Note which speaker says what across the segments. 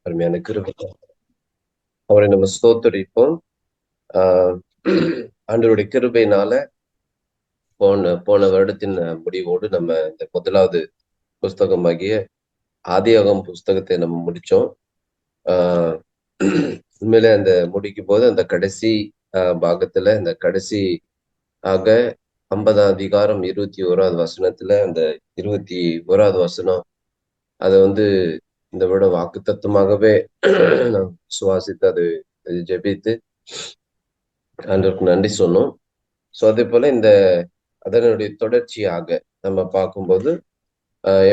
Speaker 1: அருமையான கிருபை. அவரை நம்ம ஸ்தோத்தரிப்போம். ஆஹ் ஆண்டவருடைய கிருபையினால போன போன வருடத்தின் முடிவோடு நம்ம இந்த முதலாவது புஸ்தகமாகிய ஆதியாகமம் புஸ்தகத்தை நம்ம முடிச்சோம். ஆஹ் உண்மையில அந்த முடிக்கும் போது அந்த கடைசி பாகத்துல இந்த கடைசி ஆக 50ஆம் அதிகாரம் 21வது வசனத்துல அந்த 21வது வசனம் அதை இந்த விட வாக்கு தத்துவமாகவே நாம் சுவாசித்து அது ஜெபித்து ஆண்டவருக்கு நன்றி சொன்னோம். ஸோ அதே போல அதனுடைய தொடர்ச்சியாக நம்ம பார்க்கும்போது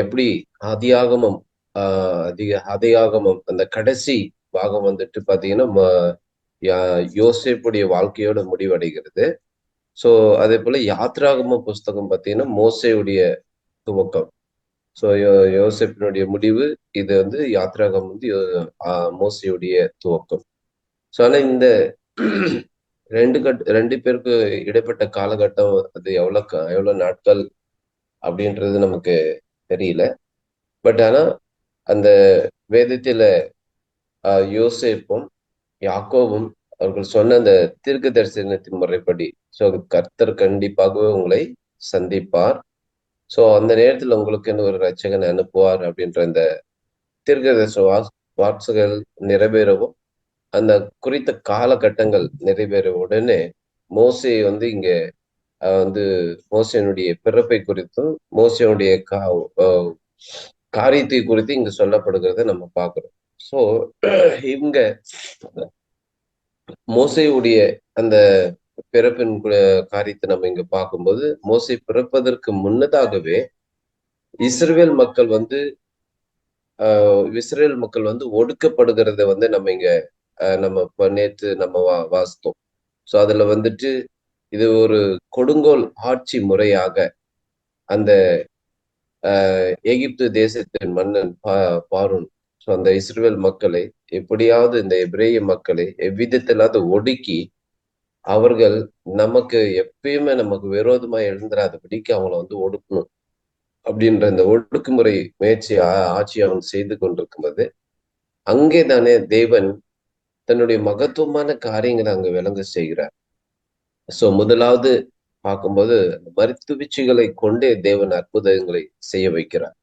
Speaker 1: எப்படி ஆதியாகமம் ஆதியாகமம் அந்த கடைசி பாகம் பாத்தீங்கன்னா யோசேப்புடைய வாழ்க்கையோட முடிவடைகிறது. ஸோ அதே போல யாத்ராகம புஸ்தகம் பார்த்தீங்கன்னா மோசேயுடைய துவக்கம். ஸோ யோசேப்பினுடைய முடிவு. இது யாத்ராகம் மோசேயுடைய துவக்கம். ஸோ ஆனா இந்த ரெண்டு பேருக்கு இடைப்பட்ட காலகட்டம் அது எவ்வளவு நாட்கள் அப்படின்றது நமக்கு தெரியல. பட் ஆனா அந்த வேதத்தில யோசேப்பும் யாக்கோவும் அவர்கள் சொன்ன அந்த தீர்க்க தரிசனத்தின் முறைப்படி ஸோ கர்த்தர் கண்டிப்பாகவே உங்களை சந்திப்பார். ஸோ அந்த நேரத்தில் உங்களுக்கு ஒரு ரட்சகன் அனுப்புவார் அப்படின்ற அந்த தீர்க்க தரிசன வார்த்தைகள் நிறைவேறவும் அந்த குறித்த காலகட்டங்கள் நிறைவேற உடனே மோசே இங்க மோசேனுடைய பிறப்பை குறித்தும் மோசேனுடைய காரியத்தை குறித்து இங்க சொல்லப்படுகிறத நம்ம பார்க்கிறோம். ஸோ இவங்க மோசேயுடைய அந்த பிறப்பின் காரியத்தை நம்ம இங்க பார்க்கும்போது மோசே பிறப்பதற்கு முன்னதாகவே இஸ்ரவேல் மக்கள் இஸ்ரேல் மக்கள் ஒடுக்கப்படுகிறத நம்ம இங்க நம்ம நேற்று நம்ம வாசித்தோம். ஸோ அதுல இது ஒரு கொடுங்கோல் ஆட்சி முறையாக அந்த எகிப்து தேசத்தின் மன்னன் பார்வோன் ஸோ அந்த இஸ்ரேல் மக்களை எப்படியாவது இந்த எபிரேய மக்களை எவ்விதத்திலாவது ஒடுக்கி அவர்கள் எப்பயுமே நமக்கு விரோதமா எழுந்துராதபடிக்கு அவங்கள ஒடுக்கணும் அப்படின்ற இந்த ஒடுக்குமுறை முயற்சி ஆட்சி அவன் செய்து கொண்டிருக்கும்போது அங்கே தானே தேவன் தன்னுடைய மகத்துவமான காரியங்களை அங்க விளங்க செய்கிறார். சோ முதலாவது பார்க்கும்போது மருத்துவச்சிகளை கொண்டே தேவன் அற்புதங்களை செய்ய வைக்கிறார்.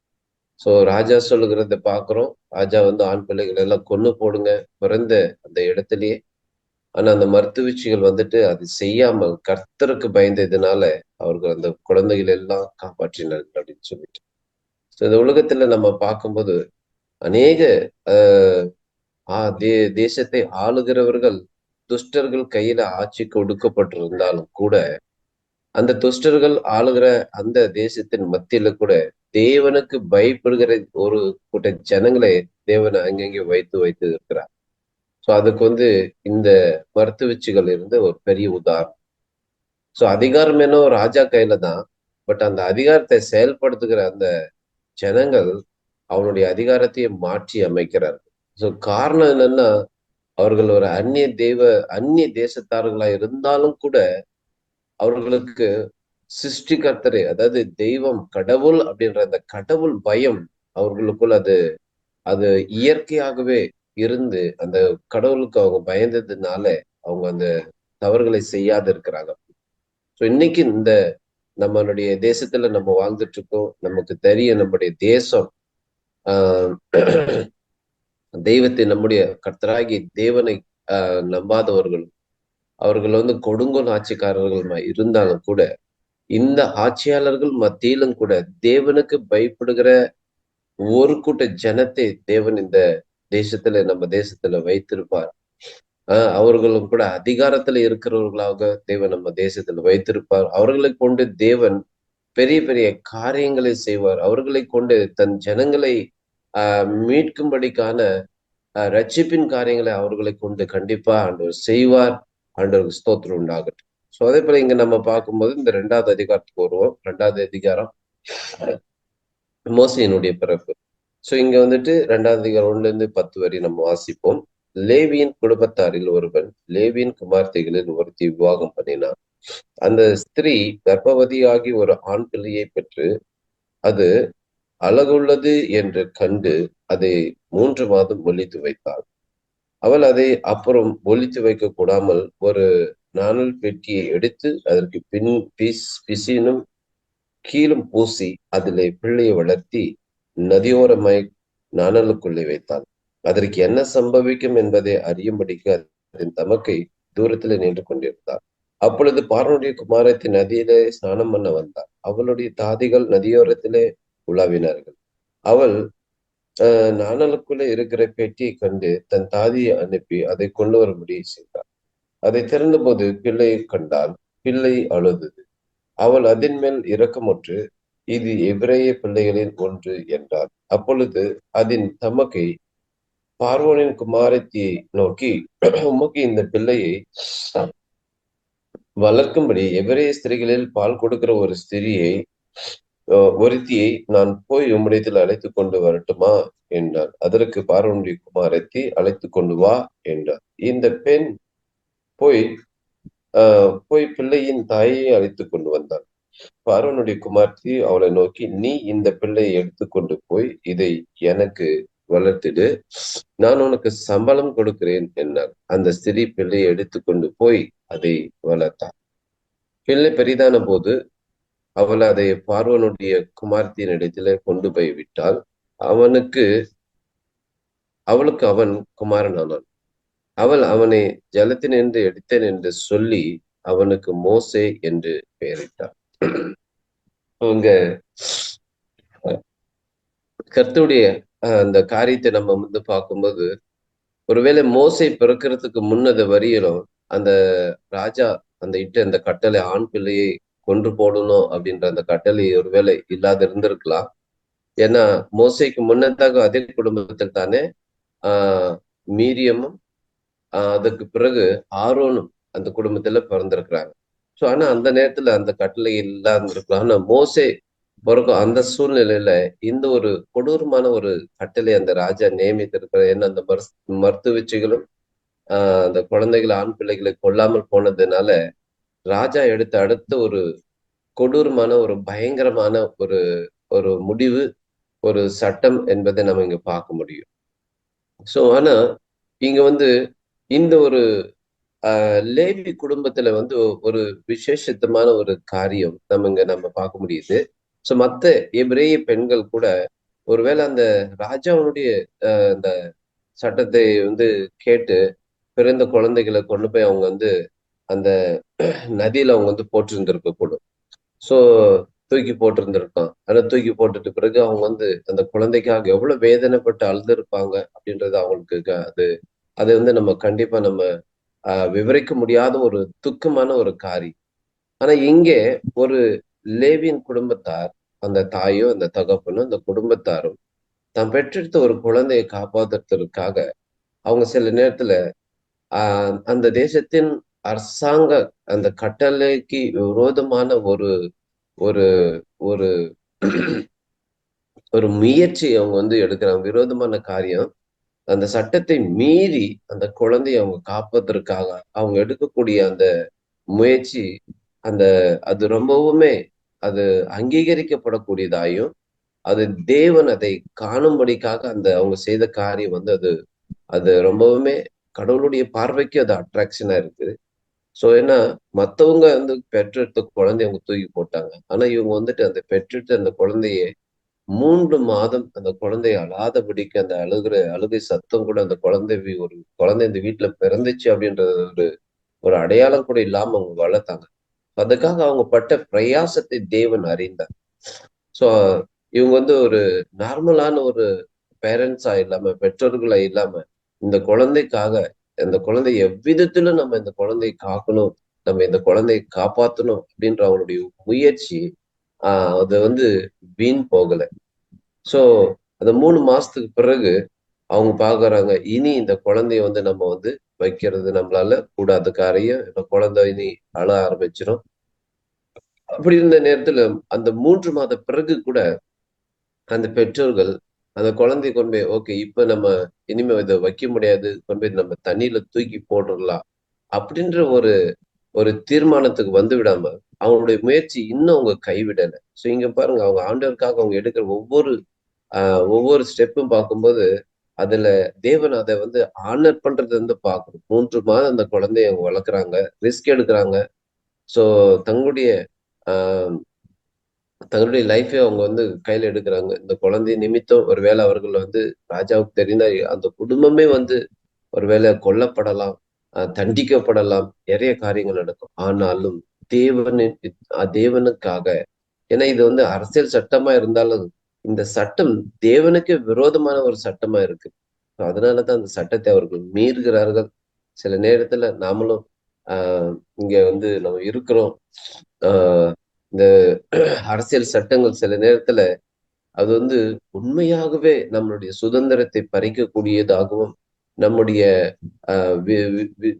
Speaker 1: சோ ராஜா சொல்லுகிறத பாக்குறோம். ராஜா ஆண் பிள்ளைகள் எல்லாம் கொன்னு போடுங்க பிறந்த அந்த இடத்திலேயே. ஆனா அந்த மருத்துவச்சிகள் அது செய்யாமல் கர்த்தருக்கு பயந்ததுனால அவர்கள் அந்த குழந்தைகள் எல்லாம் காப்பாற்றினார் அப்படின்னு சொல்லிட்டு. ஸோ இந்த உலகத்துல நம்ம பார்க்கும்போது அநேக தேசத்தை ஆளுகிறவர்கள் துஷ்டர்கள் கையில ஆட்சிக்கு ஒடுக்கப்பட்டிருந்தாலும் கூட அந்த துஷ்டர்கள் ஆளுகிற அந்த தேசத்தின் மத்தியில கூட தேவனுக்கு பயப்படுகிற ஒரு கூட்ட ஜனங்களை தேவனை அங்கங்கே வைத்து வைத்து இருக்கிறார். ஸோ அதுக்கு இந்த மருத்துவச்சிகள் இருந்து ஒரு பெரிய உதாரணம். ஸோ அதிகாரம் என்ன ராஜா கையில தான். பட் அந்த அதிகாரத்தை செயல்படுத்துகிற அந்த ஜனங்கள் அவனுடைய அதிகாரத்தையே மாற்றி அமைக்கிறார்கள். ஸோ காரணம் என்னன்னா அவர்கள் ஒரு அந்நிய தேசத்தார்களா இருந்தாலும் கூட அவர்களுக்கு சிருஷ்டிகர்த்தரே அதாவது தெய்வம் கடவுள் அப்படின்ற அந்த கடவுள் பயம் அவர்களுக்குள் அது அது இயற்கையாகவே இருந்து அந்த கடவுளுக்கு அவங்க பயந்ததுனால அவங்க அந்த தவறுகளை செய்யாத இருக்கிறாங்க. ஸோ இன்னைக்கு நம்மளுடைய தேசத்துல நம்ம வாழ்ந்துட்டு இருக்கோம். நமக்கு தெரியும் நம்முடைய தேசம் தெய்வத்தை நம்முடைய கர்த்தராகி தேவனை நம்பாதவர்கள் அவர்கள் கொடுங்கோல் ஆட்சிக்காரர்கள் இருந்தாலும் கூட இந்த ஆட்சியாளர்கள் மத்தியிலும் கூட தேவனுக்கு பயப்படுகிற ஒரு கூட்ட ஜனத்தை தேவன் இந்த தேசத்துல நம்ம தேசத்துல வைத்திருப்பார். அவர்களும் கூட அதிகாரத்துல இருக்கிறவர்களாக தேவன் நம்ம தேசத்துல வைத்திருப்பார். அவர்களை கொண்டு தேவன் பெரிய பெரிய காரியங்களை செய்வார். அவர்களை கொண்டு தன் ஜனங்களை மீட்கும்படிக்கான ரட்சிப்பின் காரியங்களை அவர்களை கொண்டு கண்டிப்பா ஆண்டவர் செய்வார். ஆண்டவருக்கு ஸ்தோத்திரம் உண்டாகட்டும். ஸோ அதே போல இங்க நம்ம பார்க்கும்போது இந்த 2வது அதிகாரத்துக்கு வருவோம். 2வது அதிகாரம் மோசேயினுடைய பிறப்பு. ஸோ இங்க 2வது அதிகாரம் 1-10 வரை நம்ம வாசிப்போம். லேவியின் குடும்பத்தாரில் ஒருவன் லேவியின் குமார்த்தைகளில் ஒருத்தி விவாகம் பண்ணினான். அந்த ஸ்திரீ கர்ப்பவதியாகி ஒரு ஆண் பிள்ளையை பெற்று அது அழகுள்ளது என்று கண்டு அதை 3 மாதம் ஒளித்து வைத்தாள். அவள் அதை அப்புறம் ஒளித்து வைக்க கூடாமல் ஒரு நாணல் பெட்டியை எடுத்து அதற்கு பிசினும் கீழும் பூசி அதிலே பிள்ளையை வளர்த்தி நதியோரமாய் நாணலுக்குள்ளே வைத்தாள். அதற்கு என்ன சம்பவிக்கும் என்பதை அறியும்படிக்கு அதன் தமக்கை தூரத்திலே நின்று கொண்டிருந்தாள். அப்பொழுது பார்வோனுடைய குமாரத்தி நதியிலே ஸ்நானம் பண்ண வந்தாள். அவளுடைய தாதிகள் நதியோரத்திலே உலாவினார்கள். அவள் நாணலுக்குள்ளே இருக்கிற பெட்டியை கண்டு தன் தாதியை அனுப்பி அதை கொண்டு வரும்படி செய்தாள். அதை திறந்தபோது பிள்ளையை கண்டால் பிள்ளை அழுதது. அவள் அதன் மேல் இரக்கமுற்று, இது எபிரேய பிள்ளைகளில் ஒன்று என்றார். அப்பொழுது அதன் தமக்கை பார்வோனின் குமாரத்தியை நோக்கி, உமக்கு இந்த பிள்ளையை வளர்க்கும்படி எபிரேய ஸ்திரீகளில் பால் கொடுக்கிற ஒரு ஸ்திரியை ஒருத்தியை நான் போய் உம்மிடத்தில் அழைத்து கொண்டு வரட்டுமா என்றார். அதற்கு பார்வோனுடைய குமாரத்தி, அழைத்து கொண்டு வா என்றார். இந்த பெண் போய் பிள்ளையின் தாயை அழைத்து கொண்டு வந்தாள். பார்வனுடைய குமார்த்தி அவளை நோக்கி, நீ இந்த பிள்ளையை எடுத்துக்கொண்டு போய் இதை எனக்கு வளர்த்திடு, நான் உனக்கு சம்பளம் கொடுக்கிறேன் என்றார். அந்த ஸ்திரீ பிள்ளையை எடுத்துக்கொண்டு போய் அதை வளர்த்தாள். பிள்ளை பெரிதான போது அவள் அதை பார்வனுடைய குமார்த்தியின் இடத்திலே கொண்டு போய் விட்டாள். அவளுக்கு அவன் குமாரனானான். அவள் அவனை ஜலத்தினின்று எடுத்தேன் என்று சொல்லி அவனுக்கு மோசே என்று பெயரிட்டாள். அவங்க கர்த்தருடைய அந்த காரியத்தை நம்ம வந்து பார்க்கும்போது, ஒருவேளை மோசை பிறக்கிறதுக்கு முன்னத வரியிலும் அந்த ராஜா அந்த கட்டளை ஆண் பிள்ளையை கொன்று போடணும் அப்படின்ற அந்த கட்டளை ஒருவேளை இல்லாத இருந்திருக்கலாம். ஏன்னா மோசைக்கு முன்னதாக அதே குடும்பத்தில் தானே மீரியமும் அதுக்கு பிறகு ஆரோனும் அந்த குடும்பத்துல பிறந்திருக்கிறாங்க. ஸோ ஆனா அந்த நேரத்துல அந்த கட்டளை இல்லாம இருக்கலாம். ஆனா மோசே பிறக்கும் அந்த சூழ்நிலையில இந்த ஒரு கொடூரமான ஒரு கட்டளை அந்த ராஜா நியமித்திருக்கிற, ஏன்னா அந்த மருத்துவச்சிகளும் அந்த குழந்தைகளை ஆண் பிள்ளைகளை கொல்லாமல் போனதுனால ராஜா எடுத்த அடுத்த ஒரு கொடூரமான ஒரு பயங்கரமான ஒரு ஒரு முடிவு, ஒரு சட்டம் என்பதை நம்ம இங்க பார்க்க முடியும். ஸோ ஆனா இங்க வந்து இந்த ஒரு லேவி குடும்பத்துல வந்து ஒரு விசேஷத்தமான ஒரு காரியம் நம்ம பார்க்க முடியுது. ஸோ மத்த எபிரேய பெண்கள் கூட ஒருவேளை அந்த ராஜாவுடைய அந்த சட்டத்தை வந்து கேட்டு பிறந்த குழந்தைகளை கொண்டு போய் அவங்க வந்து அந்த நதியில அவங்க வந்து போட்டிருந்திருக்க கூடும். ஸோ தூக்கி போட்டிருந்திருக்கான். ஆனா தூக்கி போட்டுட்டு பிறகு அவங்க வந்து அந்த குழந்தைக்காக எவ்வளவு வேதனைப்பட்டு அழுதுருப்பாங்க அப்படின்றது அவங்களுக்கு அது வந்து நம்ம கண்டிப்பா நம்ம விவரிக்க முடியாத ஒரு துக்கமான ஒரு காரியம். ஆனா இங்கே ஒரு லேவியின் குடும்பத்தார், அந்த தாயோ அந்த தகப்பனும் அந்த குடும்பத்தாரும் தான் பெற்றெடுத்த ஒரு குழந்தையை காப்பாற்றுறதுக்காக அவங்க சில நேரத்துல அந்த தேசத்தின் அரசாங்க அந்த கட்டளைக்கு விரோதமான ஒரு ஒரு ஒரு ஒரு முயற்சி அவங்க வந்து எடுக்கிறாங்க. விரோதமான காரியம். அந்த சட்டத்தை மீறி அந்த குழந்தையை அவங்க காப்பதற்காக அவங்க எடுக்கக்கூடிய அந்த முயற்சி, அது ரொம்பவுமே அது அங்கீகரிக்கப்படக்கூடியதாயும், அது தேவன் அதை காணும்படிக்காக அவங்க செய்த காரியம் வந்து அது அது ரொம்பவுமே கடவுளுடைய பார்வைக்கு அது அட்ராக்ஷனா இருக்கு. ஸோ ஏன்னா மத்தவங்க வந்து பெற்றெடுத்த குழந்தைய அவங்க தூக்கி போட்டாங்க. ஆனா இவங்க வந்துட்டு அந்த பெற்றெடுத்த அந்த குழந்தைய 3 மாதம் அந்த குழந்தை அழாதபடிக்கு அந்த அழுகை சத்தம் கூட அந்த ஒரு குழந்தை இந்த வீட்டுல பிறந்துச்சு அப்படின்றது ஒரு அடையாளம் கூட இல்லாம அவங்க வளர்த்தாங்க. அதுக்காக அவங்க பட்ட பிரயாசத்தை தேவன் அறிந்தார். ஸோ இவங்க வந்து ஒரு நார்மலான ஒரு பேரண்ட்ஸா இல்லாம, பெற்றோர்களா இல்லாம, இந்த குழந்தைக்காக இந்த குழந்தை எவ்விதத்திலும் நம்ம இந்த குழந்தையை காக்கணும், நம்ம இந்த குழந்தையை காப்பாற்றணும் அப்படின்ற அவங்களுடைய முயற்சி அது வந்து வீண் போகல. ஸோ அந்த 3 மாசத்துக்கு பிறகு அவங்க பாக்குறாங்க, இனி இந்த குழந்தைய வந்து நம்ம வந்து வைக்கிறது நம்மளால கூடாத காரியம். இந்த குழந்தை இனி அழ ஆரம்பிச்சிடும். அப்படி இருந்த நேரத்துல அந்த 3 மாத பிறகு கூட அந்த பெற்றோர்கள் அந்த குழந்தைய கொண்டு போய், ஓகே இப்ப நம்ம இனிமே இதை வைக்க முடியாது, கொண்டு போய் நம்ம தண்ணியில தூக்கி போட்டுடலாம் அப்படின்ற ஒரு ஒரு தீர்மானத்துக்கு வந்து விடாம அவங்களுடைய முயற்சி இன்னும் அவங்க கைவிடல. சோ இங்க பாருங்க, அவங்க ஆண்டவருக்காக அவங்க எடுக்கிற ஒவ்வொரு ஸ்டெப்பும் பார்க்கும்போது அதுல தேவன் அதை வந்து ஆனர் பண்றது வந்து பார்க்கணும். 3 மாதம் அந்த குழந்தைய அவங்க வளர்க்குறாங்க, ரிஸ்க் எடுக்கிறாங்க. சோ தங்களுடைய ஆஹ் தங்களுடைய லைஃபை அவங்க வந்து கையில எடுக்கிறாங்க. இந்த குழந்தை நிமித்தம் ஒருவேளை அவர்கள் வந்து ராஜாவுக்கு தெரிந்தா அந்த குடும்பமே வந்து ஒருவேளை கொல்லப்படலாம், தண்டிக்கப்படலாம், நிறைய காரியங்கள் நடக்கும். ஆனாலும் தேவனின் தேவனுக்காக, ஏன்னா இது வந்து அரசியல் சட்டமா இருந்தாலும் இந்த சட்டம் தேவனுக்கு விரோதமான ஒரு சட்டமா இருக்கு. அதனாலதான் அந்த சட்டத்தை அவர்கள் மீறுகிறார்கள். சில நேரத்துல நாமளும் இங்க வந்து நம்ம இருக்கிறோம். ஆஹ் இந்த அரசியல் சட்டங்கள் சில நேரத்துல அது வந்து உண்மையாகவே நம்மளுடைய சுதந்திரத்தை பறிக்கக்கூடியதாகவும், நம்முடைய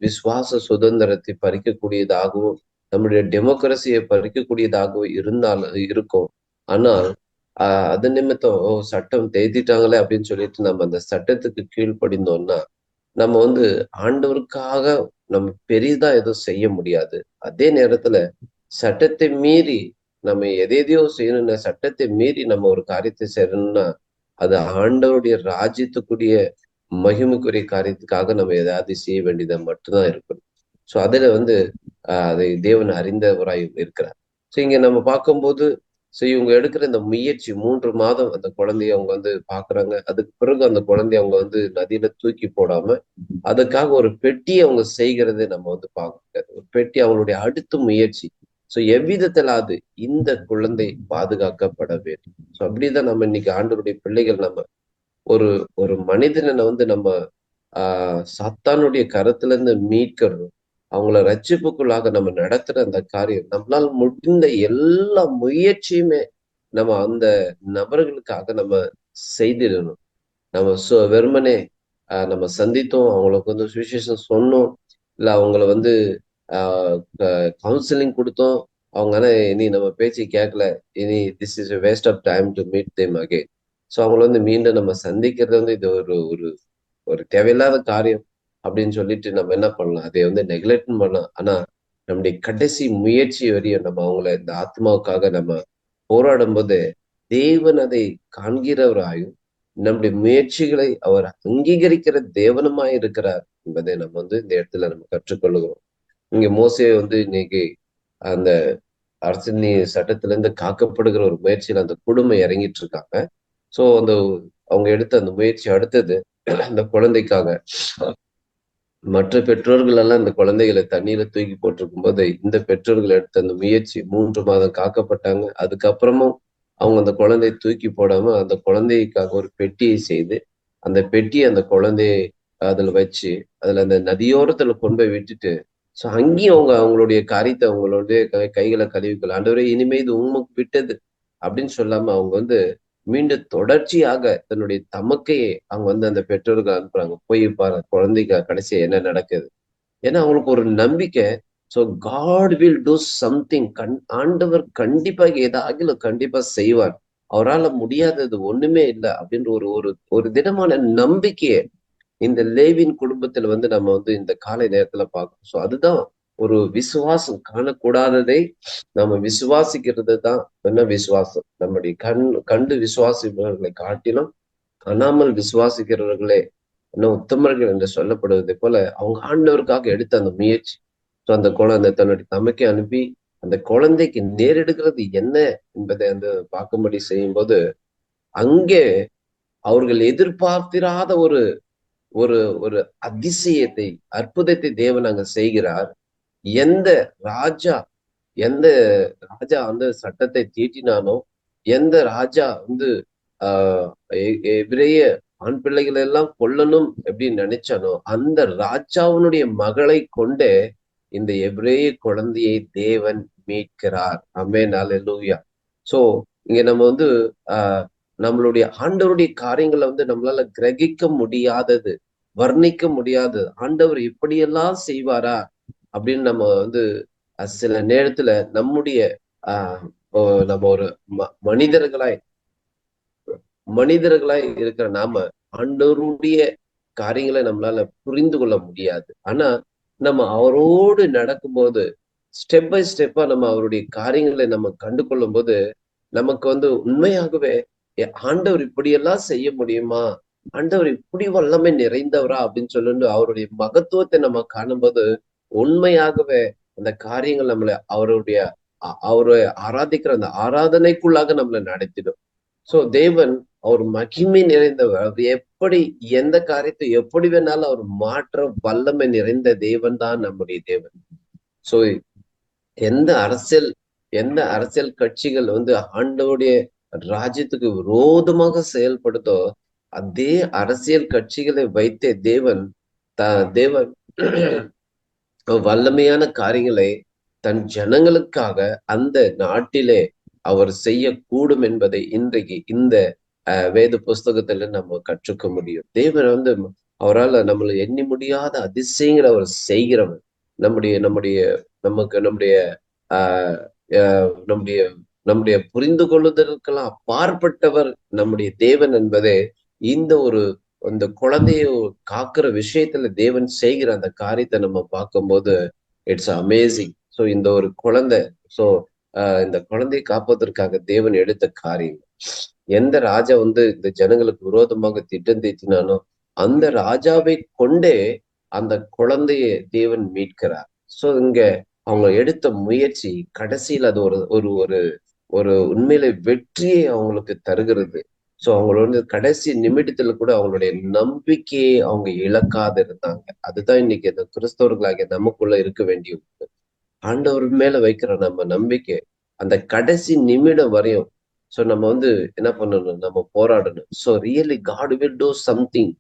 Speaker 1: விசுவாச சுதந்திரத்தை பறிக்கக்கூடியதாகவும், நம்முடைய டெமோக்ரஸியை பறிக்கக்கூடியதாகவும் இருந்தாலும் இருக்கும். ஆனால் அது நிமித்தம் சட்டம் தேத்திட்டாங்களே அப்படின்னு சொல்லிட்டு நம்ம அந்த சட்டத்துக்கு கீழ்ப்படிந்தோம்னா நம்ம வந்து ஆண்டவருக்காக நம்ம பெரிதா எதுவும் செய்ய முடியாது. அதே நேரத்துல சட்டத்தை மீறி நம்ம எதையோ செய்யணும்னா, சட்டத்தை மீறி நம்ம ஒரு காரியத்தை செய்யணும்னா அது ஆண்டவருடைய ராஜ்யத்துக்குரிய மகிமைக்குரிய காரியத்துக்காக நம்ம ஏதாவது செய்ய வேண்டியதா மட்டும்தான் இருக்கணும். சோ அதுல வந்து அதை தேவன் அறிந்தவராய் இருக்கிறார். சோ இங்க நம்ம பார்க்கும்போது இவங்க எடுக்கிற இந்த முயற்சி 3 மாதம் அந்த குழந்தைய அவங்க வந்து பாக்குறாங்க. அதுக்கு பிறகு அந்த குழந்தைய அவங்க வந்து நதியில தூக்கி போடாம அதுக்காக ஒரு பெட்டி அவங்க செய்கிறதை நம்ம வந்து பார்க்க ஒரு பெட்டி அவங்களுடைய அடுத்த முயற்சி. சோ எவ்விதத்துல அது இந்த குழந்தை பாதுகாக்கப்பட வேண்டும். சோ அப்படிதான் நம்ம இன்னைக்கு ஆண்டவருடைய பிள்ளைகள் நம்ம ஒரு ஒரு மனிதனை வந்து நம்ம சாத்தானுடைய கரத்துல இருந்து மீட்கணும், அவங்கள ரட்சிப்புக்குள்ளாக நம்ம நடத்துற அந்த காரியம் நம்மளால முடிந்த எல்லா முயற்சியுமே நம்ம அந்த நபர்களுக்காக நம்ம செய்திடணும். நம்ம வெறுமனே நம்ம சந்தித்தோம், அவங்களுக்கு வந்து சுவிசேஷம் சொன்னோம், இல்ல அவங்கள வந்து கவுன்சிலிங் கொடுத்தோம், அவங்க ஆனா இனி நம்ம பேச்சு கேட்கல, இனி this is waste of time to meet them again. So அவங்கள வந்து மீண்டும் நம்ம சந்திக்கிறது வந்து இது ஒரு ஒரு ஒரு தேவையில்லாத காரியம் அப்படின்னு சொல்லிட்டு நம்ம என்ன பண்ணலாம், அதை வந்து நெக்லெக்ட் பண்ணலாம். ஆனா நம்முடைய கடைசி முயற்சி வரையும் நம்ம அவங்கள இந்த ஆத்மாவுக்காக நம்ம போராடும் போது தேவன் அதை காண்கிறவராயும் நம்முடைய முயற்சிகளை அவர் அங்கீகரிக்கிற தேவனுமாய் இருக்கிறார் என்பதை நம்ம வந்து இந்த இடத்துல நம்ம கற்றுக்கொள்ளுகிறோம். இங்க மோசே வந்து இன்னைக்கு அந்த அரசியல் சட்டத்துல இருந்து காக்கப்படுகிற ஒரு முயற்சியில அந்த குடும்பம் இறங்கிட்டு இருக்காங்க. சோ அந்த அவங்க எடுத்த அந்த முயற்சி அடுத்தது அந்த குழந்தைக்காக மற்ற பெற்றோர்கள் எல்லாம் இந்த குழந்தைகளை தண்ணீரை தூக்கி போட்டிருக்கும் போது இந்த பெற்றோர்கள் எடுத்த அந்த முயற்சி 3 மாதம் காக்கப்பட்டாங்க. அதுக்கப்புறமும் அவங்க அந்த குழந்தையை தூக்கி போடாம அந்த குழந்தைக்காக ஒரு பெட்டியை செய்து அந்த பெட்டியை அந்த குழந்தையை அதுல வச்சு அதுல அந்த நதியோரத்துல கொண்டு போய் விட்டுட்டு சோ அங்கேயும் அவங்க அவங்களுடைய காரியத்தை அவங்களுடைய கைகளை கழுவிக்கொள்ள, ஆண்டவரே இனிமே இது உமக்கு விட்டது அப்படின்னு சொல்லாம அவங்க வந்து மீண்டும் தொடர்ச்சியாக தன்னுடைய தமக்கையை அவங்க வந்து அந்த பெற்றோர்கள் அனுப்புறாங்க. போய் பாரு குழந்தைக்கு கடைசியா என்ன நடக்குது. ஏன்னா அவங்களுக்கு ஒரு நம்பிக்கை. So God will do something. ஆண்டவர் கண்டிப்பாக ஏதாவது கண்டிப்பா செய்வார். அவரால் முடியாதது ஒண்ணுமே இல்லை அப்படின்ற ஒரு ஒரு ஒரு திடமான நம்பிக்கையை இந்த லேவின் குடும்பத்துல வந்து நம்ம வந்து இந்த காலை நேரத்துல பார்க்கணும். சோ அதுதான் ஒரு விசுவாசம். காணக்கூடாததை நம்ம விசுவாசிக்கிறது தான் என்ன விசுவாசம். நம்முடைய கண்டு விசுவாசிப்பவர்களை காட்டிலும் காணாமல் விசுவாசிக்கிறவர்களே இன்னும் உத்தமர்கள் என்று சொல்லப்படுவதை போல அவங்க ஆண்டவருக்காக எடுத்த அந்த முயற்சி. ஸோ அந்த குழந்தை தன்னுடைய தமக்கை அனுப்பி அந்த குழந்தைக்கு நேரெடுக்கிறது என்ன என்பதை வந்து பார்க்கும்படி செய்யும் போது அங்கே அவர்கள் எதிர்பார்த்திராத ஒரு ஒரு ஒரு அதிசயத்தை அற்புதத்தை தேவன் அங்க செய்கிறார். எந்த ராஜா எந்த ராஜா வந்து சட்டத்தை தீட்டினானோ, எந்த ராஜா வந்து ஆஹ் எபிரேய ஆண் பிள்ளைகளை எல்லாம் கொல்லணும் அப்படின்னு நினைச்சானோ அந்த ராஜாவினுடைய மகளை கொண்டே இந்த எபிரேய குழந்தையை தேவன் மீட்கிறார். ஆமென், அல்லேலூயா. சோ இங்க நம்ம வந்து நம்மளுடைய ஆண்டவருடைய காரியங்களை வந்து நம்மளால கிரகிக்க முடியாதது, வர்ணிக்க முடியாதது. ஆண்டவர் இப்படியெல்லாம் செய்வாரா அப்படின்னு நம்ம வந்து சில நேரத்துல நம்முடைய ஆஹ் நம்ம ஒரு மனிதர்களாய் மனிதர்களாய் இருக்கிற நாம ஆண்டவருடைய காரியங்களை நம்மளால புரிந்து கொள்ள முடியாது. ஆனா நம்ம அவரோடு நடக்கும்போது ஸ்டெப் பை ஸ்டெப்பா நம்ம அவருடைய காரியங்களை நம்ம கண்டு கொள்ளும் போது நமக்கு உண்மையாகவே ஆண்டவர் இப்படியெல்லாம் செய்ய முடியுமா, ஆண்டவர் இப்படி வல்லமை நிறைந்தவரா அப்படின்னு சொல்லிட்டு அவருடைய மகத்துவத்தை நம்ம காணும்போது உண்மையாகவே அந்த காரியங்கள் நம்மளை அவருடைய அவரை ஆராதிக்கிற அந்த ஆராதனைக்குள்ளாக நம்மளை நடத்திடும். சோ தேவன் அவர் மகிமை நிறைந்தவர். அவர் எப்படி எந்த காரியத்தை எப்படி வேணாலும் அவர் மாற்ற வல்லமை நிறைந்த தேவன் தான் நம்முடைய தேவன். சோ எந்த அரசியல் எந்த அரசியல் கட்சிகள் ஆண்டவருடைய ராஜ்யத்துக்கு விரோதமாக செயல்படுதோ அதே அரசியல் கட்சிகளை வைத்தே தேவன் தேவன் வல்லமையான காரியங்களை தன் ஜனங்களுக்காக அந்த நாட்டிலே அவர் செய்யக்கூடும் என்பதை இன்றைக்கு இந்த வேத புஸ்தகத்துல நம்ம கற்றுக்க முடியும். தேவன் அவரால் நம்மளை எண்ணி முடியாத அதிசயங்களை அவர் செய்கிறவர். நம்முடைய நம்முடைய நமக்கு நம்முடைய ஆஹ் நம்முடைய நம்முடைய புரிந்து கொள்ளுதலுக்கெல்லாம் அப்பாற்பட்டவர் நம்முடைய தேவன் என்பதே இந்த குழந்தைய காக்குற விஷயத்துல தேவன் செய்கிற அந்த காரியத்தை நம்ம பார்க்கும்போது இட்ஸ் அமேசிங். ஸோ இந்த ஒரு குழந்தை இந்த குழந்தையை காப்பதற்காக தேவன் எடுத்த காரியம். எந்த ராஜா இந்த ஜனங்களுக்கு விரோதமாக திட்டம் தீட்டினானோ அந்த ராஜாவை கொண்டே அந்த குழந்தைய தேவன் மீட்கிறார். சோ இங்க அவங்க எடுத்த முயற்சி கடைசியில் அது ஒரு ஒரு ஒரு ஒரு உண்மையில வெற்றியை அவங்களுக்கு தருகிறது. சோ அவங்களோட கடைசி நிமிடத்துல கூட அவங்களுடைய நம்பிக்கையை அவங்க இழக்காத இருந்தாங்க. அதுதான் இன்னைக்கு இந்த கிறிஸ்தவர்களாகிய நமக்குள்ள இருக்க வேண்டிய ஆண்டவர் மேல வைக்கிற நம்ம நம்பிக்கை அந்த கடைசி நிமிடம் வரையும். சோ நம்ம என்ன பண்ணணும், நம்ம போராடணும். So really God will do something,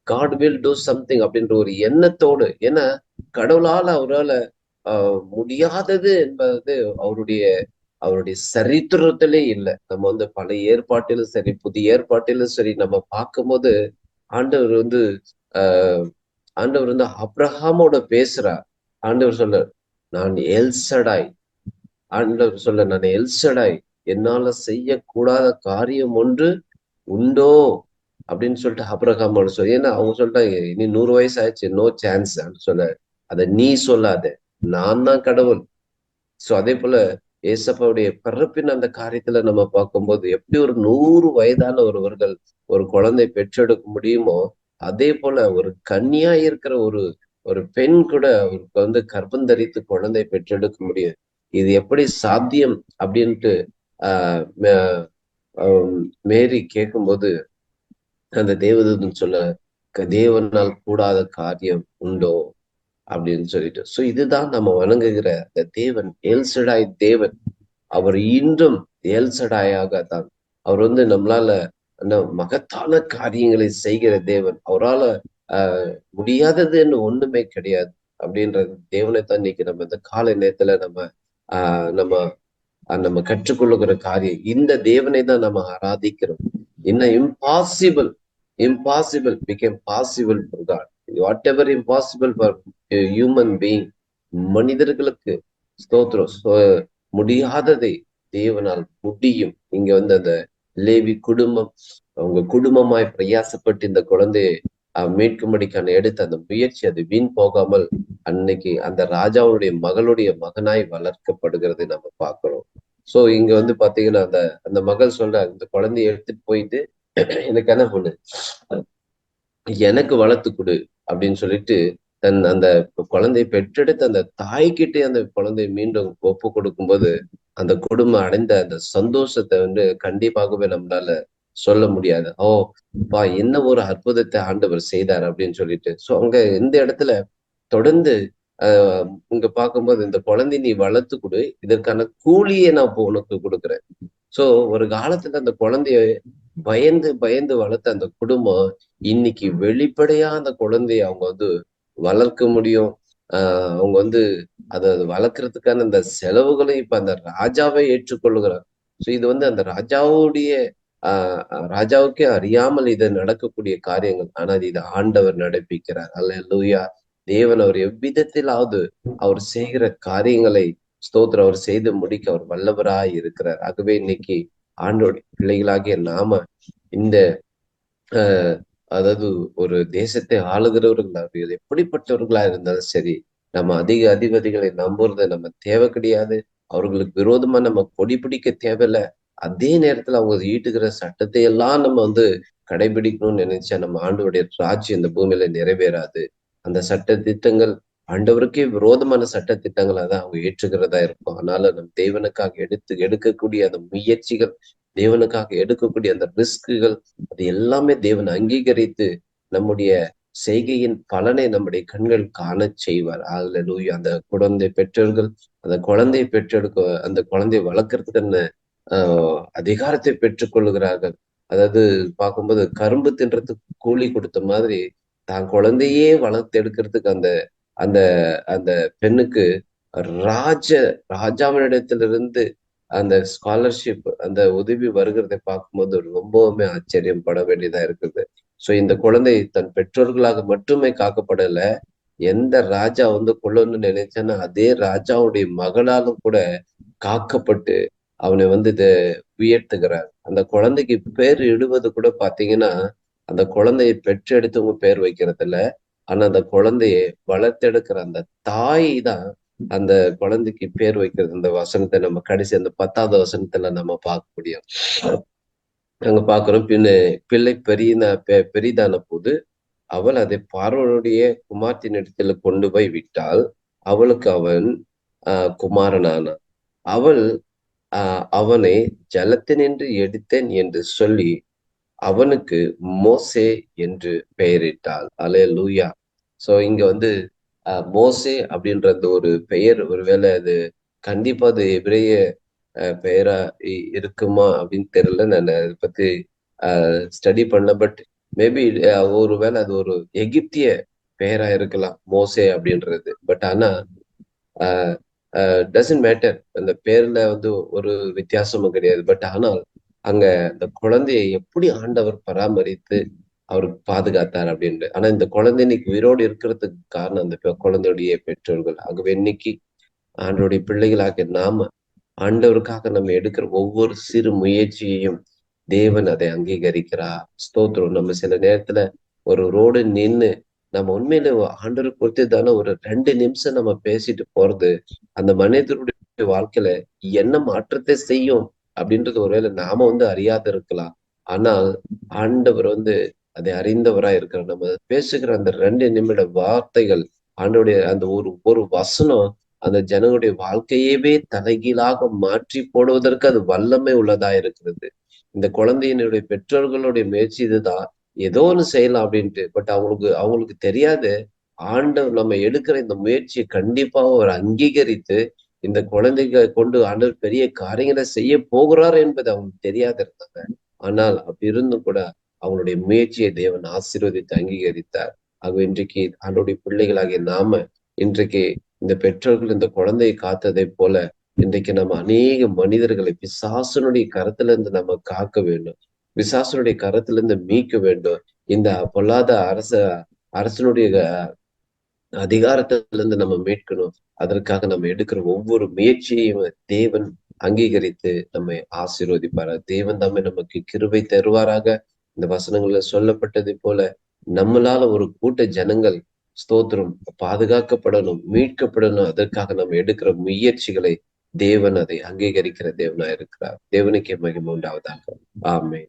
Speaker 1: God will do something அப்படின்ற ஒரு எண்ணத்தோடு. ஏன்னா கடவுளால அவரால் முடியாதது என்பது அவருடைய அவருடைய சரித்திரத்திலே இல்லை. நம்ம பழைய ஏற்பாட்டிலும் சரி புதிய ஏற்பாட்டிலும் சரி நம்ம பார்க்கும்போது ஆண்டவர் ஆண்டவர் அப்ரஹாமோட பேசுறார். ஆண்டவர் சொல்ல நான் எல்சடாய், ஆண்டவர் சொல்ல நான் எல்சடாய், என்னால செய்யக்கூடாத காரியம் ஒன்று உண்டோ அப்படின்னு சொல்லிட்டு அப்ரஹாமோட சொல்ல. ஏன்னா அவங்க சொல்லிட்டாங்க இனி 100 வயசு ஆயிடுச்சு, நோ சான்ஸ் சொல்ல. அதை நீ சொல்லாத, நான் தான் கடவுள். சோ அதே போல ஏசப்பாவுடைய பிறப்பின் அந்த காரியத்துல நம்ம பார்க்கும்போது எப்படி ஒரு 100 வயதான ஒருவர்கள் ஒரு குழந்தை பெற்றெடுக்க முடியுமோ அதே போல ஒரு கன்னியா இருக்கிற ஒரு ஒரு பெண் கூட அவருக்கு கர்ப்பம் தரித்து குழந்தை பெற்றெடுக்க முடியும். இது எப்படி சாத்தியம் அப்படின்ட்டு மேரி கேட்கும்போது அந்த தேவதூதன் சொல்ல தேவனால் கூடாத காரியம் உண்டோ அப்படின்னு சொல்லிட்டு. சோ இதுதான் நம்ம வணங்குகிற அந்த தேவன், எல்சடாய் தேவன். அவர் இன்றும் எல்சடாயாக தான். அவர் நம்மளால அந்த மகத்தான காரியங்களை செய்கிற தேவன். அவரால முடியாததுன்னு ஒண்ணுமே கிடையாது அப்படின்ற தேவனை தான் இன்னைக்கு நம்ம இந்த காலை நேரத்துல நம்ம நம்ம கற்றுக்கொள்ளுகிற காரியம். இந்த தேவனை தான் நம்ம ஆராதிக்கிறோம். இன்னும் impossible impossible become possible for God. Whatever impossible for human being, மனிதர்களுக்கு ஸ்தோத்திரம், முடியாததை தேவனால் முடியும். இங்க அந்த லேவி குடும்பம் அவங்க குடும்பமாய் பிரயாசப்பட்டு இந்த குழந்தையை மீட்கும்படிக்கான எடுத்த அந்த முயற்சி அது வீண் போகாமல் அன்னைக்கு அந்த ராஜாவுடைய மகளுடைய மகனாய் வளர்க்கப்படுகிறது நம்ம பார்க்கிறோம். சோ இங்க பாத்தீங்கன்னா அந்த அந்த மகள் சொல்ற இந்த குழந்தைய எடுத்துட்டு போயிட்டு எனக்கு என்ன பொண்ணு எனக்கு வளர்த்து கொடு அப்படின்னு சொல்லிட்டு தன் அந்த குழந்தையை பெற்றெடுத்து அந்த தாய்கிட்டே அந்த குழந்தையை மீண்டும் ஒப்பு கொடுக்கும்போது அந்த குடும்பம் அடைந்த அந்த சந்தோஷத்தை கண்டிப்பாகவே நம்மளால சொல்ல முடியாது. பா என்ன ஒரு அற்புதத்தை ஆண்டவர் செய்தார் அப்படின்னு சொல்லிட்டு. சோ அங்க இந்த இடத்துல தொடர்ந்து இங்க பார்க்கும்போது இந்த குழந்தை நீ வளர்த்து கொடு, இதற்கான கூலியை நான் இப்போ உனக்கு கொடுக்குறேன். சோ ஒரு காலத்துல அந்த குழந்தைய பயந்து பயந்து வளர்த்த அந்த குடும்பம் இன்னைக்கு வெளிப்படையா அந்த குழந்தைய அவங்க வளர்க்க முடியும். அவங்க அதை வளர்க்கறதுக்கான அந்த செலவுகளையும் இப்ப அந்த ராஜாவை ஏற்றுக்கொள்ளுகிறார். சோ இது அந்த ராஜாவுடைய ராஜாவுக்கே அறியாமல் இது நடக்கக்கூடிய காரியங்கள். ஆனால் இது ஆண்டவர் நடப்பிக்கிறார். அல்லேலூயா. தேவன் அவர் எவ்விதத்திலாவது அவர் செய்கிற காரியங்களை ஸ்தோத்திரம் அவர் செய்து முடிக்க அவர் வல்லவராய் இருக்கிறார். ஆகவே இன்னைக்கு ஆண்டோடைய பிள்ளைகளாகிய நாம இந்த அதாவது ஒரு தேசத்தை ஆளுகிறவர்களா எப்படிப்பட்டவர்களா இருந்தாலும் சரி, நம்ம அதிபதிகளை நம்புறது நம்ம தேவை கிடையாது. அவர்களுக்கு விரோதமா நம்ம கொடி பிடிக்க தேவையில்ல. அதே நேரத்துல அவங்க ஈட்டுகிற சட்டத்தை எல்லாம் நம்ம கடைபிடிக்கணும்னு நினைச்சா நம்ம ஆண்டவருடைய ராஜ்யம் இந்த பூமியில நிறைவேறாது. அந்த சட்ட திட்டங்கள் ஆண்டவருக்கே விரோதமான சட்ட திட்டங்களா தான் அவங்க ஏற்றுகிறதா இருக்கும். அதனால நம் தேவனுக்காக எடுக்கக்கூடிய அந்த முயற்சிகள், தேவனுக்காக எடுக்கக்கூடிய அந்த ரிஸ்க்குகள், அது எல்லாமே தேவன் அங்கீகரித்து நம்முடைய செய்கையின் பலனை நம்முடைய கண்கள் காண செய்வார். அல்லேலூயா. அந்த குழந்தை பெற்றோர்கள் அந்த குழந்தையை பெற்றெடுக்க, அந்த குழந்தையை வளர்க்கறதுக்கான அதிகாரத்தை பெற்றுக் கொள்ளுகிறார்கள். அதாவது பார்க்கும்போது கரும்பு தின்றதுக்கு கூலி கொடுத்த மாதிரி தான் குழந்தையே வளர்த்து எடுக்கிறதுக்கு அந்த அந்த அந்த பெண்ணுக்கு ராஜ ராஜாவினிடத்திலிருந்து அந்த ஸ்காலர்ஷிப், அந்த உதவி வருகிறதை பார்க்கும்போது ரொம்பவுமே ஆச்சரியம் பட வேண்டியதா இருக்குது. சோ இந்த குழந்தை தன் பெற்றோர்களாக மட்டுமே காக்கப்படல. எந்த ராஜா கொல்லணும்னு நினைச்சானோ அதே ராஜாவுடைய மகளாலும் கூட காக்கப்பட்டு அவனை உயர்த்துகிறார். அந்த குழந்தைக்கு பேர் இடுவது கூட பாத்தீங்கன்னா, அந்த குழந்தையை பெற்றெடுத்தவங்க பேர் வைக்கிறது இல்ல. ஆனா அந்த குழந்தையை வளர்த்தெடுக்கிற அந்த தாய் தான் அந்த குழந்தைக்கு பேர் வைக்கிறது. இந்த வசனத்தை நம்ம கடைசி அந்த 10வது வசனத்துல நம்ம பார்க்க முடியும். அங்க பார்க்கிறோம். பிள்ளை பெரிதான போது அவள் அதை பார்வோனுடைய குமாரத்தினிடத்துல கொண்டு போய் விட்டாள். அவளுக்கு அவன் குமாரனானான். அவள் அவனை ஜலத்தினின்று எடுத்தேன் என்று சொல்லி அவனுக்கு மோசே என்று பெயரிட்டாள். அல்லேலூயா. சோ இங்க மோசே அப்படின்ற அந்த ஒரு பெயர், ஒருவேளை அது கண்டிப்பா அது எபிரேய பெயரா இருக்குமா அப்படின்னு தெரியல. நான் அதை பத்தி ஸ்டடி பண்ணல. பட் மேபி ஒருவேளை அது ஒரு எகிப்திய பெயரா இருக்கலாம் மோசே அப்படின்றது. பட் ஆனா டசன்ட் மேட்டர், அந்த பேர்ல ஒரு வித்தியாசமும் கிடையாது. பட் ஆனால் அங்க அந்த குழந்தையை எப்படி ஆண்டவர் பராமரித்து அவருக்கு பாதுகாத்தார் அப்படின்ட்டு. ஆனா இந்த குழந்தை இன்னைக்கு உயிரோடு இருக்கிறதுக்கு காரணம் அந்த குழந்தையுடைய பெற்றோர்கள். ஆகவே இன்னைக்கு ஆண்டவருடைய பிள்ளைகளாக நாம ஆண்டவருக்காக நம்ம எடுக்கிற ஒவ்வொரு சிறு முயற்சியையும் தேவன் அதை அங்கீகரிக்கிறார். ஸ்தோத்திரம். நம்ம சில நேரத்துல ஒரு ரோடு நின்னு நம்ம உண்மையில ஆண்டவரை குறித்து தானே ஒரு 2 நிமிஷம் நம்ம பேசிட்டு போறது அந்த மனிதனுடைய வாழ்க்கையில என்ன மாற்றத்தை செய்யும் அப்படின்றது ஒருவேளை நாம அறியாத இருக்கலாம். ஆனால் ஆண்டவர் அதை அறிந்தவரா இருக்கிறார். நம்ம பேசுகிற அந்த 2 நிமிட வார்த்தைகள், ஆண்டவருடைய அந்த ஒரு ஒரு வசனம் அந்த ஜனங்களுடைய வாழ்க்கையவே தலைகீழாக மாற்றி போடுவதற்கு அது வல்லமை உள்ளதா இருக்கிறது. இந்த குழந்தையினுடைய பெற்றோர்களுடைய முயற்சி இதுதான். ஏதோ ஒண்ணு செய்யலாம் அப்படின்ட்டு. பட் அவங்களுக்கு தெரியாது, ஆண்டவர் நம்ம எடுக்கிற இந்த முயற்சியை கண்டிப்பா அவர் அங்கீகரித்து இந்த குழந்தைங்க கொண்டு ஆண்டவர் பெரிய காரியங்களை செய்ய போகிறார் என்பது அவங்களுக்கு தெரியாத இருந்தாங்க. ஆனால் அப்படி இருந்தும் கூட அவங்களுடைய முயற்சியை தேவன் ஆசீர்வதித்து அங்கீகரித்தார். ஆக இன்றைக்கு ஆண்டவருடைய பிள்ளைகளாகிய நாம இன்றைக்கு இந்த பெற்றோர்கள் இந்த குழந்தையை காத்ததை போல இன்றைக்கு நம்ம அநேக மனிதர்களை பிசாசனுடைய கரத்துல இருந்து நம்ம காக்க வேண்டும். பிசாசனுடைய கரத்துல இருந்து மீட்க வேண்டும். இந்த பொல்லாத அரசனுடைய அதிகாரத்திலிருந்து நம்ம மீட்கணும். அதற்காக நம்ம எடுக்கிற ஒவ்வொரு முயற்சியையும் தேவன் அங்கீகரித்து நம்மை ஆசீர்வதிப்பாரா. தேவன் தாமே நமக்கு கிருபை தருவாராக. இந்த வசனங்கள்ல சொல்லப்பட்டதை போல நம்மளால ஒரு கூட்ட ஜனங்கள் ஸ்தோத்திரம் பாதுகாக்கப்படணும், மீட்கப்படணும். அதற்காக நம்ம எடுக்கிற முயற்சிகளை தேவன் அதை அங்கீகரிக்கிற தேவனா இருக்கிறார். தேவனுக்கே மகிமை உண்டாவதாக. ஆமென்.